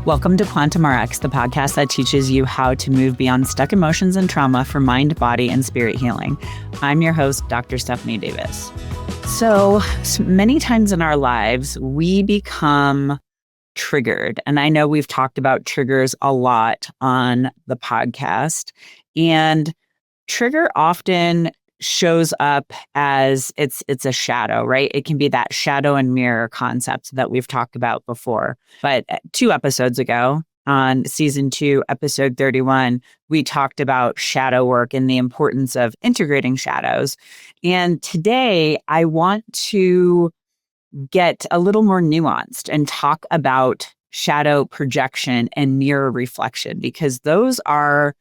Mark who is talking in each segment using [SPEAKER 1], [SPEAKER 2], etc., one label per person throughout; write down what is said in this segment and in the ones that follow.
[SPEAKER 1] Welcome to Quantum RX, the podcast that teaches you how to move beyond stuck emotions and trauma for mind, body, and spirit healing. I'm your host, Dr. Stephanie Davis. So many times in our lives, we become triggered. And I know we've talked about triggers a lot on the podcast. And trigger often shows up as it's a shadow, right? It can be that shadow and mirror concept that we've talked about before. But 2 episodes ago, on season 2, episode 31, we talked about shadow work and the importance of integrating shadows. And today I want to get a little more nuanced and talk about shadow projection and mirror reflection, because those are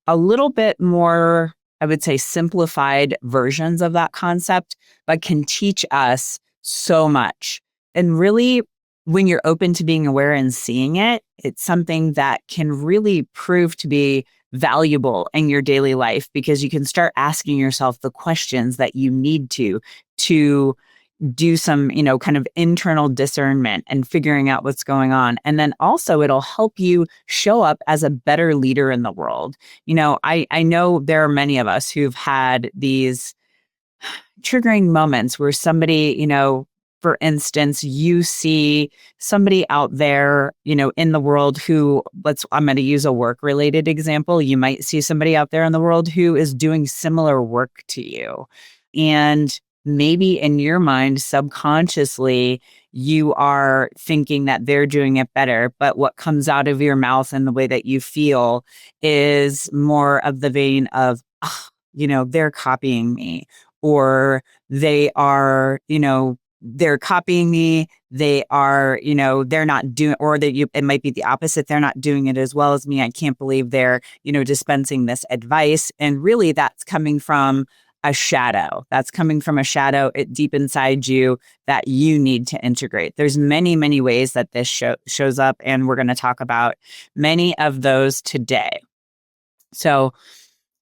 [SPEAKER 1] a little bit more, I would say, simplified versions of that concept, but can teach us so much. And really, when you're open to being aware and seeing it, it's something that can really prove to be valuable in your daily life, because you can start asking yourself the questions that you need to do some, kind of internal discernment and figuring out what's going on. And then also it'll help you show up as a better leader in the world. I know there are many of us who've had these triggering moments where somebody, for instance, you see somebody out there, in the world who, I'm going to use a work-related example. You might see somebody out there in the world who is doing similar work to you. And maybe in your mind, subconsciously, you are thinking that they're doing it better, but what comes out of your mouth and the way that you feel is more of the vein of, they're copying me, or they are, they're copying me. They are, they're not doing, or it might be the opposite. They're not doing it as well as me. I can't believe they're, dispensing this advice. And really that's coming from a shadow. That's coming from a shadow deep inside you that you need to integrate. There's many, many ways that this shows up, and we're going to talk about many of those today. So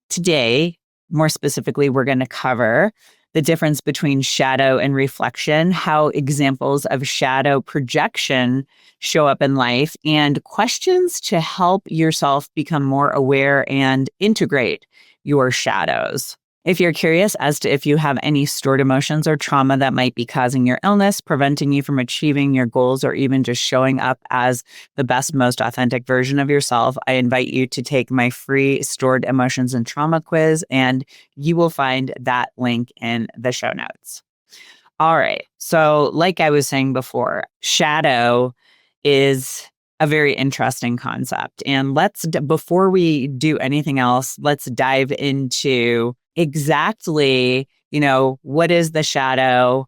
[SPEAKER 1] today, more specifically, we're going to cover the difference between shadow and reflection, how examples of shadow projection show up in life, and questions to help yourself become more aware and integrate your shadows. If you're curious as to if you have any stored emotions or trauma that might be causing your illness, preventing you from achieving your goals, or even just showing up as the best, most authentic version of yourself, I invite you to take my free stored emotions and trauma quiz, and you will find that link in the show notes. All right. So like I was saying before, shadow is a very interesting concept. And before we do anything else, let's dive into exactly, what is the shadow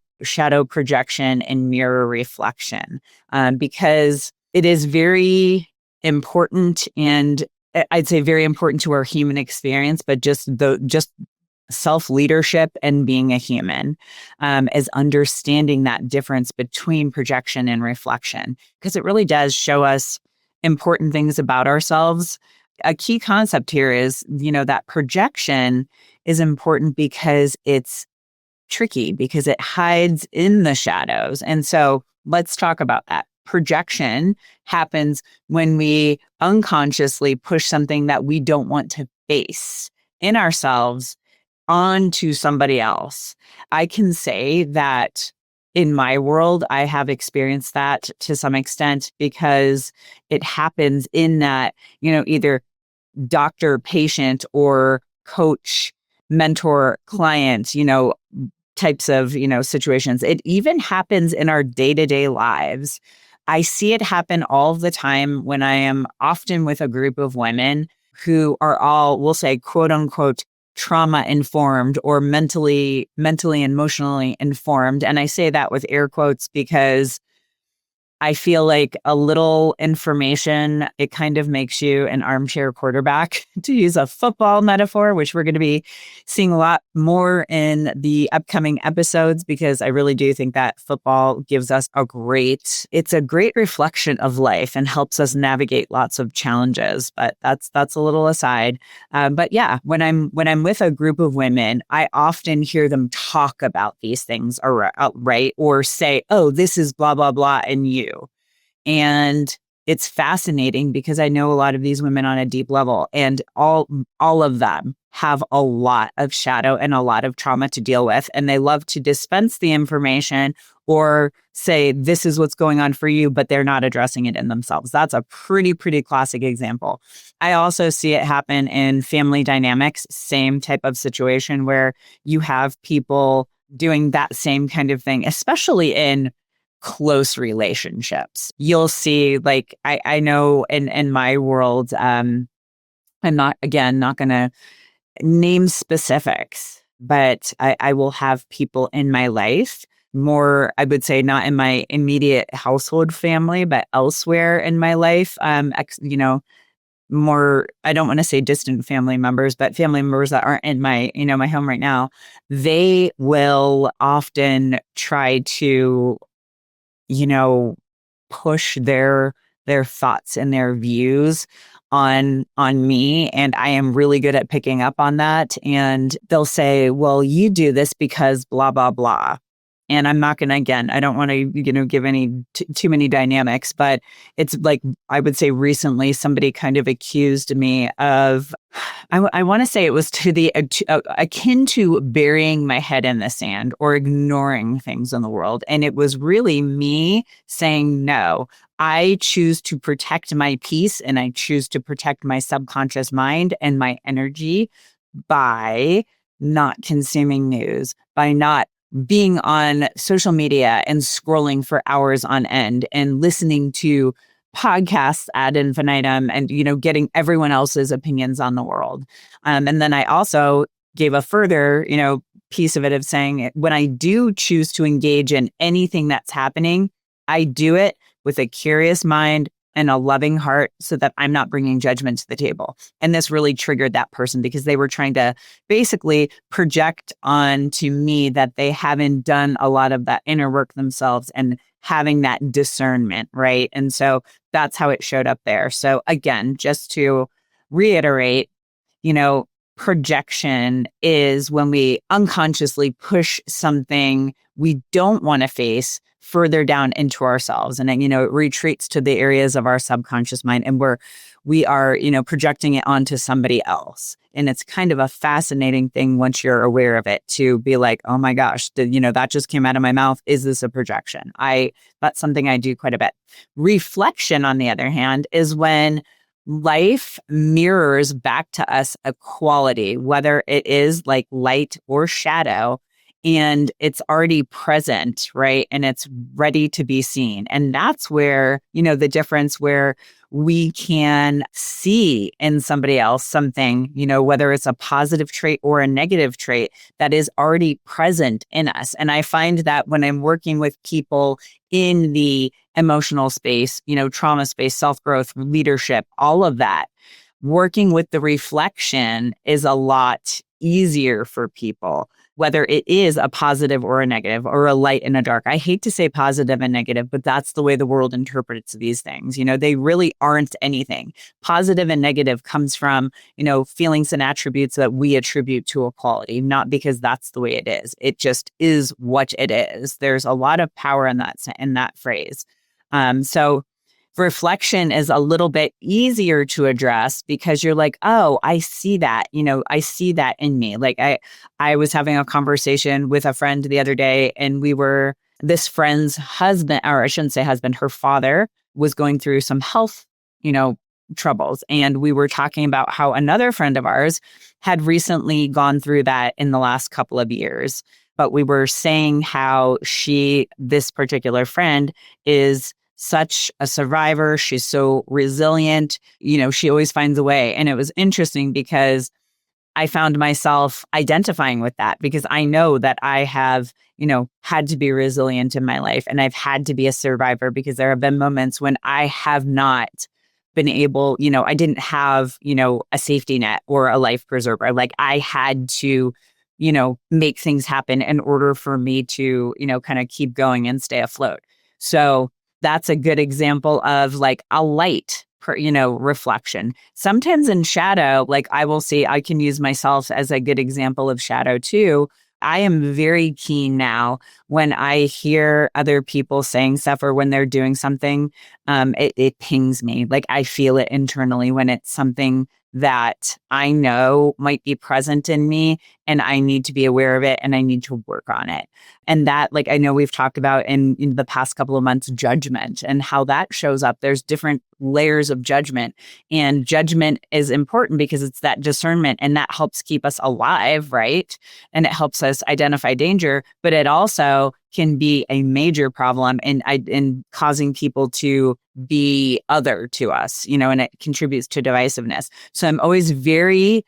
[SPEAKER 1] projection and mirror reflection, because it is very important, and I'd say very important to our human experience, but just self-leadership and being a human, is understanding that difference between projection and reflection, because it really does show us important things about ourselves. A key concept here is, that projection is important because it's tricky, because it hides in the shadows. And so let's talk about that. Projection happens when we unconsciously push something that we don't want to face in ourselves onto somebody else. I can say that in my world, I have experienced that to some extent, because it happens in that, either doctor, patient, or coach, mentor, client, types of, situations. It even happens in our day-to-day lives. I see it happen all the time when I am often with a group of women who are all, we'll say, quote unquote, trauma informed, or mentally and emotionally informed. And I say that with air quotes because I feel like a little information, it kind of makes you an armchair quarterback, to use a football metaphor, which we're going to be seeing a lot more in the upcoming episodes, because I really do think that football gives us it's a great reflection of life and helps us navigate lots of challenges. But that's a little aside. But yeah, when I'm with a group of women, I often hear them talk about these things, right? Or say, oh, this is blah, blah, blah, and you. And it's fascinating because I know a lot of these women on a deep level, and all of them have a lot of shadow and a lot of trauma to deal with. And they love to dispense the information or say, this is what's going on for you, but they're not addressing it in themselves. That's a pretty classic example. I also see it happen in family dynamics, same type of situation where you have people doing that same kind of thing, especially in close relationships. You'll see, like, I know in my world, I'm not going to name specifics, but I will have people in my life, more, I would say, not in my immediate household family, but elsewhere in my life, more, I don't want to say distant family members, but family members that aren't in my, my home right now. They will often try to, push their thoughts and their views on me, and I am really good at picking up on that. And they'll say, well, you do this because blah blah blah. And I'm not going to, again, I don't want to, give any too many dynamics, but it's like, I would say recently somebody kind of accused me of, I want to say it was to the akin to burying my head in the sand or ignoring things in the world. And it was really me saying, no, I choose to protect my peace and I choose to protect my subconscious mind and my energy by not consuming news, by not being on social media and scrolling for hours on end and listening to podcasts ad infinitum and, getting everyone else's opinions on the world. And then I also gave a further, piece of it of saying, when I do choose to engage in anything that's happening, I do it with a curious mind and a loving heart so that I'm not bringing judgment to the table. And this really triggered that person because they were trying to basically project onto me that they haven't done a lot of that inner work themselves and having that discernment, right? And so that's how it showed up there. So again, just to reiterate, projection is when we unconsciously push something we don't want to face further down into ourselves. And then, it retreats to the areas of our subconscious mind and we are, projecting it onto somebody else. And it's kind of a fascinating thing once you're aware of it to be like, oh my gosh, that just came out of my mouth. Is this a projection? That's something I do quite a bit. Reflection, on the other hand, is when life mirrors back to us a quality, whether it is like light or shadow, and it's already present, right? And it's ready to be seen. And that's where, the difference where we can see in somebody else something, whether it's a positive trait or a negative trait that is already present in us. And I find that when I'm working with people in the emotional space, trauma space, self-growth, leadership, all of that, working with the reflection is a lot easier for people, whether it is a positive or a negative or a light and a dark. I hate to say positive and negative, but that's the way the world interprets these things. They really aren't anything. Positive and negative comes from, feelings and attributes that we attribute to a quality, not because that's the way it is. It just is what it is. There's a lot of power in that phrase. So reflection is a little bit easier to address because you're like, oh, I see that, I see that in me. Like I was having a conversation with a friend the other day, and this friend's husband, or I shouldn't say husband, her father was going through some health, troubles. And we were talking about how another friend of ours had recently gone through that in the last couple of years. But we were saying how this particular friend is such a survivor. She's so resilient. She always finds a way. And it was interesting because I found myself identifying with that because I know that I have, had to be resilient in my life, and I've had to be a survivor because there have been moments when I have not been able, I didn't have, a safety net or a life preserver. Like I had to, make things happen in order for me to, kind of keep going and stay afloat. So that's a good example of like a light, reflection. Sometimes in shadow, like I will see, I can use myself as a good example of shadow too, I am very keen now when I hear other people saying stuff or when they're doing something, it pings me. Like I feel it internally when it's something that I know might be present in me and I need to be aware of it and I need to work on it. And that, like, I know we've talked about in the past couple of months, judgment and how that shows up. There's different layers of judgment, and judgment is important because it's that discernment and that helps keep us alive, right? And it helps us identify danger, but it also can be a major problem in causing people to be other to us, and it contributes to divisiveness. So I'm always very,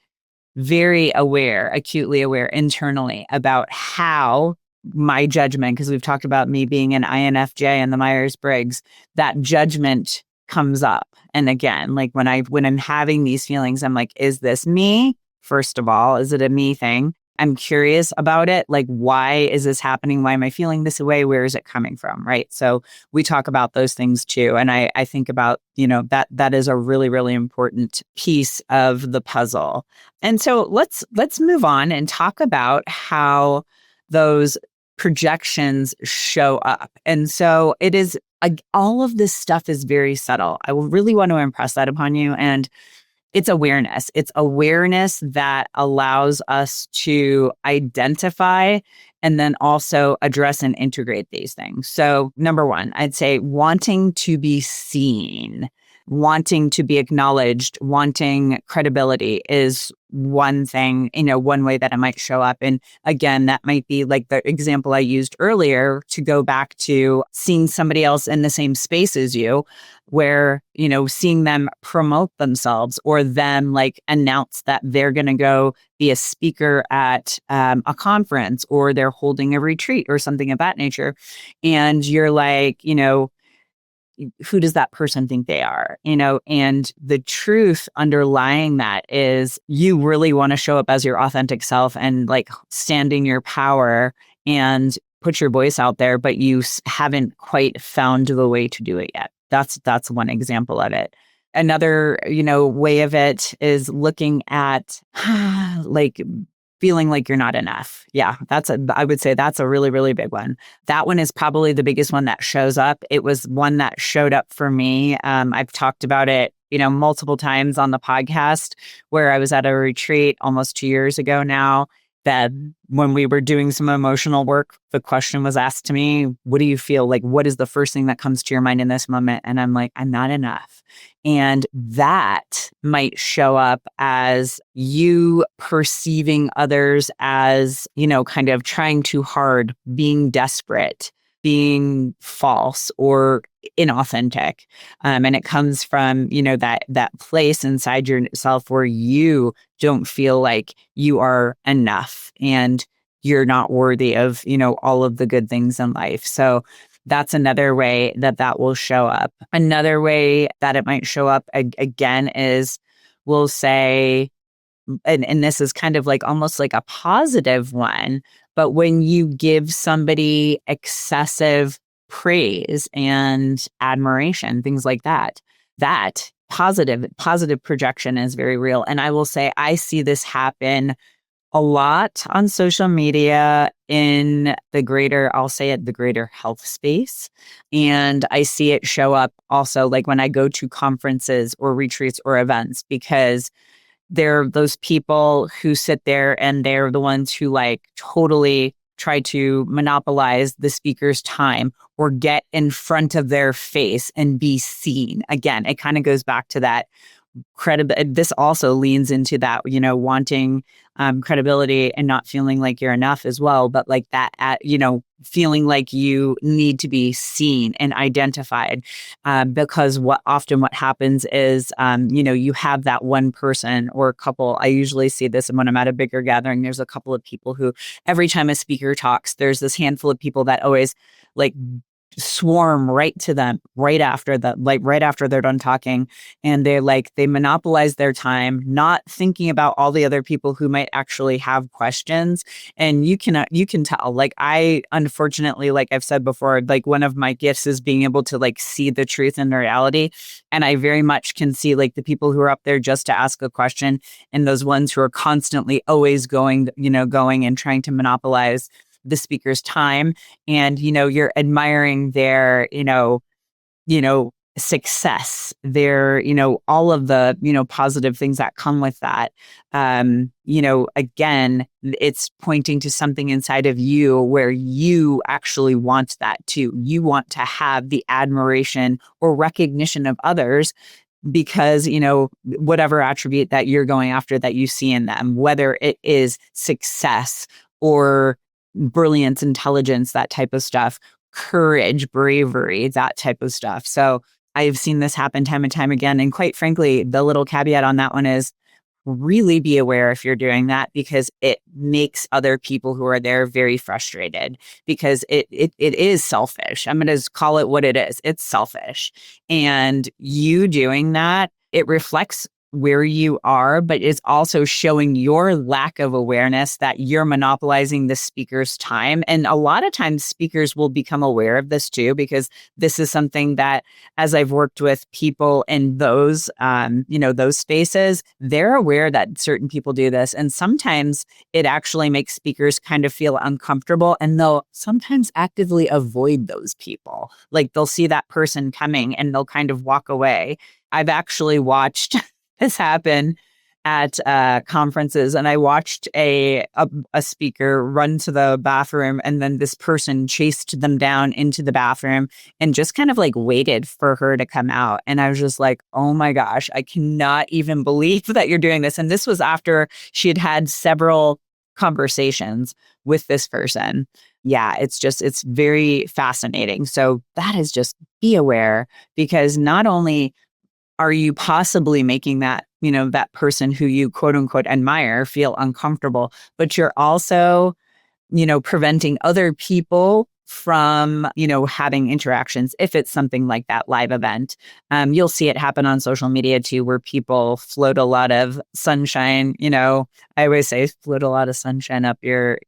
[SPEAKER 1] very aware, acutely aware internally about how my judgment, because we've talked about me being an INFJ and the Myers-Briggs, that judgment comes up. And again, like when I'm having these feelings, I'm like, is this me? First of all, is it a me thing? I'm curious about it. Like, why is this happening? Why am I feeling this way? Where is it coming from? Right. So we talk about those things too. And I think about, that is a really, really important piece of the puzzle. And so let's move on and talk about how those projections show up. And so it is, all of this stuff is very subtle. I will really want to impress that upon you. And it's awareness. It's awareness that allows us to identify and then also address and integrate these things. So number one, I'd say wanting to be seen, wanting to be acknowledged, wanting credibility is one thing, one way that it might show up. And again, that might be like the example I used earlier to go back to seeing somebody else in the same space as you, where, seeing them promote themselves or them like announce that they're going to go be a speaker at a conference or they're holding a retreat or something of that nature. And you're like, who does that person think they are? And the truth underlying that is you really want to show up as your authentic self and like stand in your power and put your voice out there, but you haven't quite found the way to do it yet. That's one example of it. Another, way of it is looking at like feeling like you're not enough. Yeah, I would say that's a really, really big one. That one is probably the biggest one that shows up. It was one that showed up for me. I've talked about it, multiple times on the podcast where I was at a retreat almost 2 years ago now, that when we were doing some emotional work, the question was asked to me, what do you feel like? What is the first thing that comes to your mind in this moment? And I'm like, I'm not enough. And that might show up as you perceiving others as, kind of trying too hard, being desperate, being false or inauthentic. And it comes from, that place inside yourself where you don't feel like you are enough and you're not worthy of, all of the good things in life. So that's another way that will show up. Another way that it might show up again is we'll say, and this is kind of like almost like a positive one, but when you give somebody excessive praise and admiration, things like that, that positive projection is very real. And I will say, I see this happen a lot on social media in the greater health space. And I see it show up also like when I go to conferences or retreats or events, because they're those people who sit there and they're the ones who like totally try to monopolize the speaker's time or get in front of their face and be seen. Again, it kind of goes back to that credibility. This also leans into that, wanting credibility and not feeling like you're enough as well. But like that, feeling like you need to be seen and identified, because what happens is, you have that one person or a couple. I usually see this when I'm at a bigger gathering. There's a couple of people who, every time a speaker talks, there's this handful of people that always like swarm right to them right after they're done talking, and they monopolize their time, not thinking about all the other people who might actually have questions. And you can tell, like, I unfortunately, like I've said before, like one of my gifts is being able to like see the truth in reality, and I very much can see like the people who are up there just to ask a question, and those ones who are constantly always going and trying to monopolize the speaker's time. And you're admiring their success, their all of the positive things that come with that. Again, it's pointing to something inside of you where you actually want that too. You want to have the admiration or recognition of others because whatever attribute that you're going after that you see in them, whether it is success or brilliance, intelligence, that type of stuff, courage, bravery, that type of stuff. So I've seen this happen time and time again. And quite frankly, the little caveat on that one is really be aware if you're doing that, because it makes other people who are there very frustrated, because it is selfish. I'm going to call it what it is. It's selfish. And you doing that, it reflects where you are, but it's also showing your lack of awareness that you're monopolizing the speaker's time. And a lot of times speakers will become aware of this too, because this is something that, as I've worked with people in those, those spaces, they're aware that certain people do this. And sometimes it actually makes speakers kind of feel uncomfortable, and they'll sometimes actively avoid those people. Like they'll see that person coming and they'll kind of walk away. I've actually watched this happen at conferences, and I watched a speaker run to the bathroom, and then this person chased them down into the bathroom and just kind of like waited for her to come out. And I was just like, oh my gosh, I cannot even believe that you're doing this. And this was after she had had several conversations with this person. Yeah, it's very fascinating. So that is just, be aware, because not only are you possibly making that, that person who you quote unquote admire feel uncomfortable, but you're also, preventing other people from, having interactions. If it's something like that live event, you'll see it happen on social media too, where people float a lot of sunshine. I always say float a lot of sunshine up your,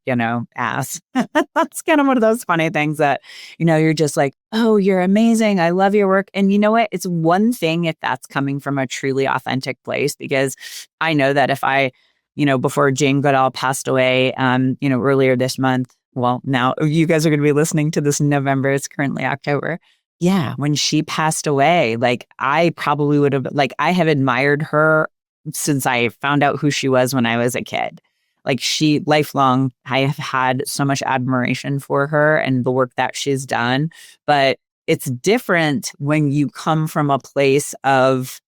[SPEAKER 1] ass. That's kind of one of those funny things that, you're just like, oh, you're amazing. I love your work. And you know what? It's one thing if that's coming from a truly authentic place, because I know that if I, before Jane Goodall passed away, earlier this month, well, now you guys are going to be listening to this in November. It's currently October. Yeah. When she passed away, like I probably would have, like, I have admired her since I found out who she was when I was a kid. Like lifelong, I have had so much admiration for her and the work that she's done. But it's different when you come from a place of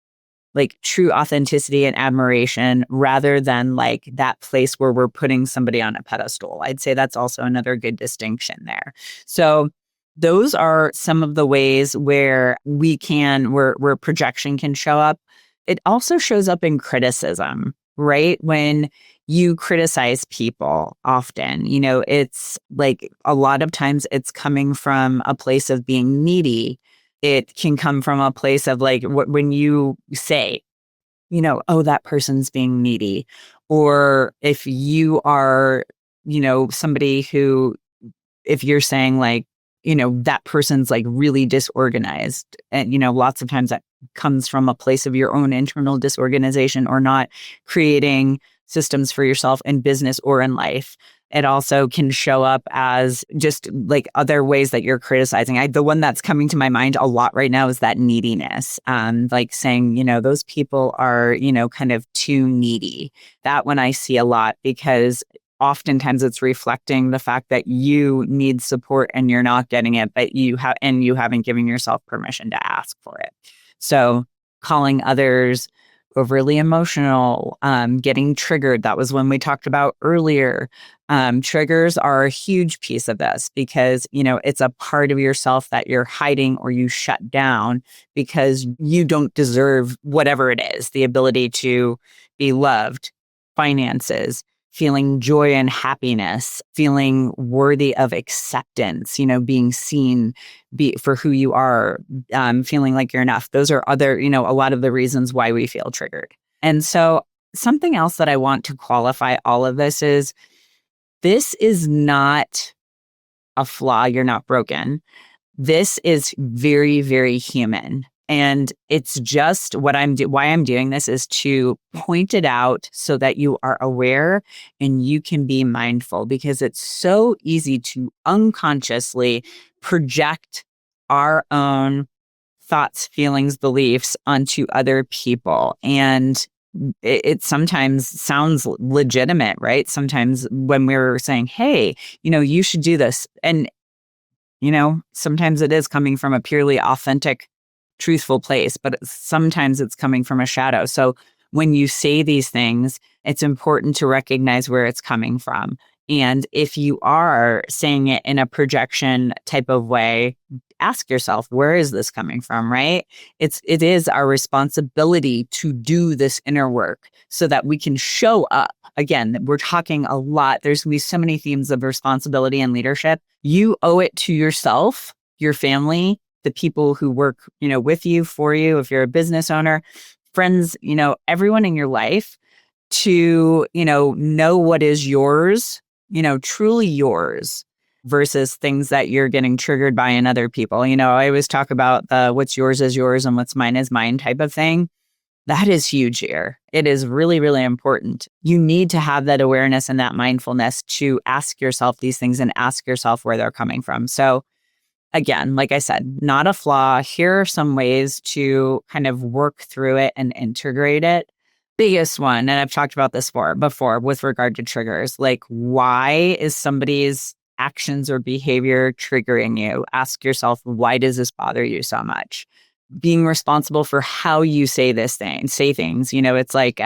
[SPEAKER 1] like true authenticity and admiration, rather than like that place where we're putting somebody on a pedestal. I'd say that's also another good distinction there. So those are some of the ways where where projection can show up. It also shows up in criticism, right? When you criticize people often, it's like a lot of times it's coming from a place of being needy. It can come from a place of like when you say, oh, that person's being needy. Or if you are, somebody who, if you're saying like, that person's like really disorganized. And, lots of times that comes from a place of your own internal disorganization, or not creating systems for yourself in business or in life. It also can show up as just like other ways that you're criticizing. The one that's coming to my mind a lot right now is that neediness. Like saying, those people are, kind of too needy. That one I see a lot, because oftentimes it's reflecting the fact that you need support and you're not getting it, but you haven't given yourself permission to ask for it. So calling others overly emotional, getting triggered. That was when we talked about earlier. Triggers are a huge piece of this, because, it's a part of yourself that you're hiding or you shut down because you don't deserve whatever it is, the ability to be loved, finances, feeling joy and happiness, feeling worthy of acceptance, being seen for who you are, feeling like you're enough. Those are other, a lot of the reasons why we feel triggered. And so something else that I want to qualify all of this is not a flaw. You're not broken. This is very, very human. And it's just why I'm doing this is to point it out so that you are aware and you can be mindful, because it's so easy to unconsciously project our own thoughts, feelings, beliefs onto other people. And it sometimes sounds legitimate, right? Sometimes when we're saying, hey, you should do this. And sometimes it is coming from a purely authentic, truthful place, but sometimes it's coming from a shadow. So when you say these things, it's important to recognize where it's coming from. And if you are saying it in a projection type of way, ask yourself, where is this coming from, right? It is our responsibility to do this inner work so that we can show up. Again, we're talking a lot. There's going to be so many themes of responsibility and leadership. You owe it to yourself, your family, the people who work, with you, for you, if you're a business owner, friends, everyone in your life, to, know what is yours, truly yours, versus things that you're getting triggered by in other people. I always talk about the what's yours is yours and what's mine is mine type of thing. That is huge here. It is really, really important. You need to have that awareness and that mindfulness to ask yourself these things and ask yourself where they're coming from. So again, like I said, not a flaw. Here are some ways to kind of work through it and integrate it. Biggest one, and I've talked about this before with regard to triggers, like why is somebody's actions or behavior triggering you? Ask yourself, why does this bother you so much? Being responsible for how you say things. It's like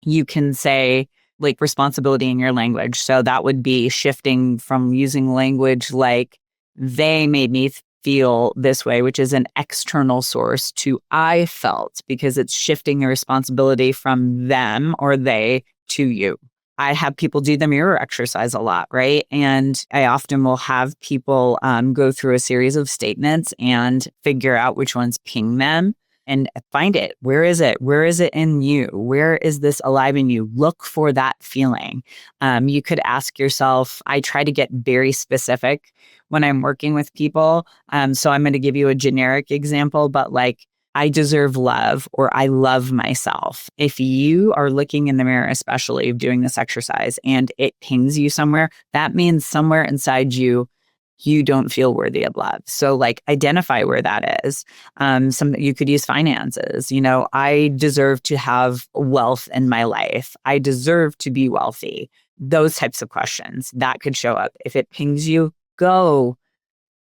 [SPEAKER 1] you can say like responsibility in your language. So that would be shifting from using language like they made me feel this way, which is an external source, to I felt, because it's shifting the responsibility from them or they to you. I have people do the mirror exercise a lot, right? And I often will have people go through a series of statements and figure out which ones ping them and find it. Where is it? Where is it in you? Where is this alive in you? Look for that feeling. You could ask yourself, I try to get very specific when I'm working with people. So I'm going to give you a generic example, but like, I deserve love, or I love myself. If you are looking in the mirror, especially doing this exercise, and it pings you somewhere, that means somewhere inside you, you don't feel worthy of love. So like identify where that is. You could use finances. I deserve to have wealth in my life. I deserve to be wealthy. Those types of questions that could show up. If it pings you, go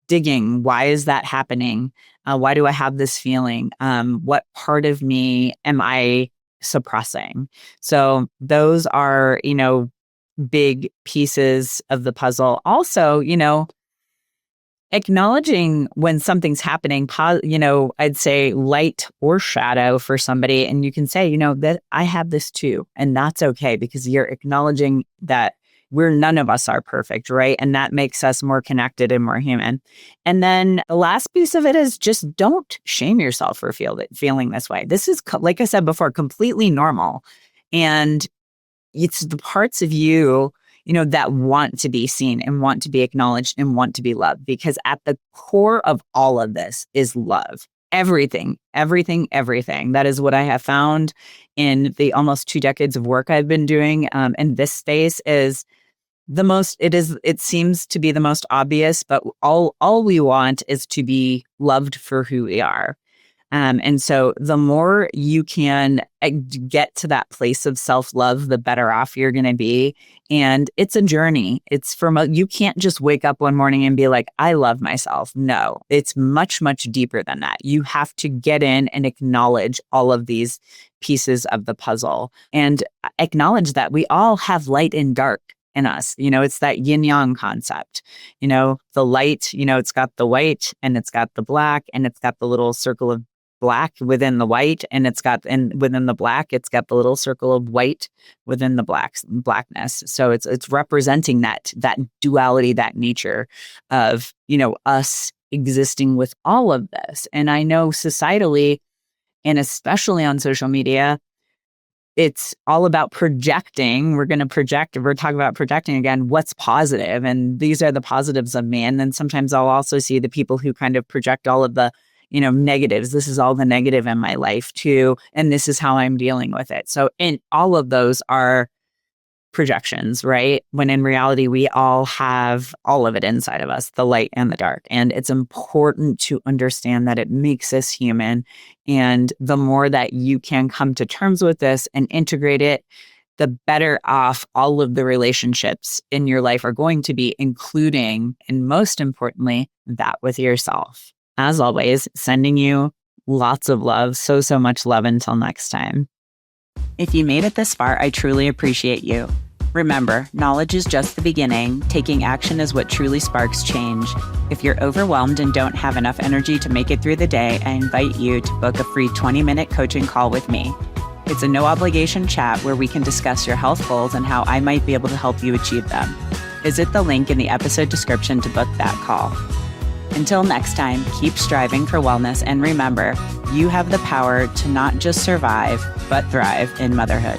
[SPEAKER 1] digging. Why is that happening? Why do I have this feeling? What part of me am I suppressing? So those are, big pieces of the puzzle. Also, acknowledging when something's happening, I'd say light or shadow for somebody. And you can say, that I have this too. And that's okay, because you're acknowledging that none of us are perfect, right? And that makes us more connected and more human. And then the last piece of it is just don't shame yourself for feeling this way. This is, like I said before, completely normal. And it's the parts of you, that want to be seen and want to be acknowledged and want to be loved, because at the core of all of this is love. Everything. That is what I have found in the almost 2 decades of work I've been doing in this space is it seems to be the most obvious, but all we want is to be loved for who we are. And so the more you can get to that place of self-love, the better off you're going to be. And it's a journey. You can't just wake up one morning and be like, I love myself. No, it's much, much deeper than that. You have to get in and acknowledge all of these pieces of the puzzle and acknowledge that we all have light and dark in us. It's that yin yang concept. The light, it's got the white and it's got the black and it's got the little circle of black within the white, and within the black, it's got the little circle of white within the blackness. So it's representing that duality, that nature of, us existing with all of this. And I know societally, and especially on social media, it's all about projecting. We're talking about projecting again, what's positive. And these are the positives of me. And then sometimes I'll also see the people who kind of project all of the, negatives. This is all the negative in my life too. And this is how I'm dealing with it. So in all of those are projections, right? When in reality, we all have all of it inside of us, the light and the dark. And it's important to understand that it makes us human. And the more that you can come to terms with this and integrate it, the better off all of the relationships in your life are going to be, including, and most importantly, that with yourself. As always, sending you lots of love, so much love until next time. If you made it this far, I truly appreciate you. Remember, knowledge is just the beginning. Taking action is what truly sparks change. If you're overwhelmed and don't have enough energy to make it through the day, I invite you to book a free 20-minute coaching call with me. It's a no-obligation chat where we can discuss your health goals and how I might be able to help you achieve them. Visit the link in the episode description to book that call. Until next time, keep striving for wellness, and remember, you have the power to not just survive, but thrive in motherhood.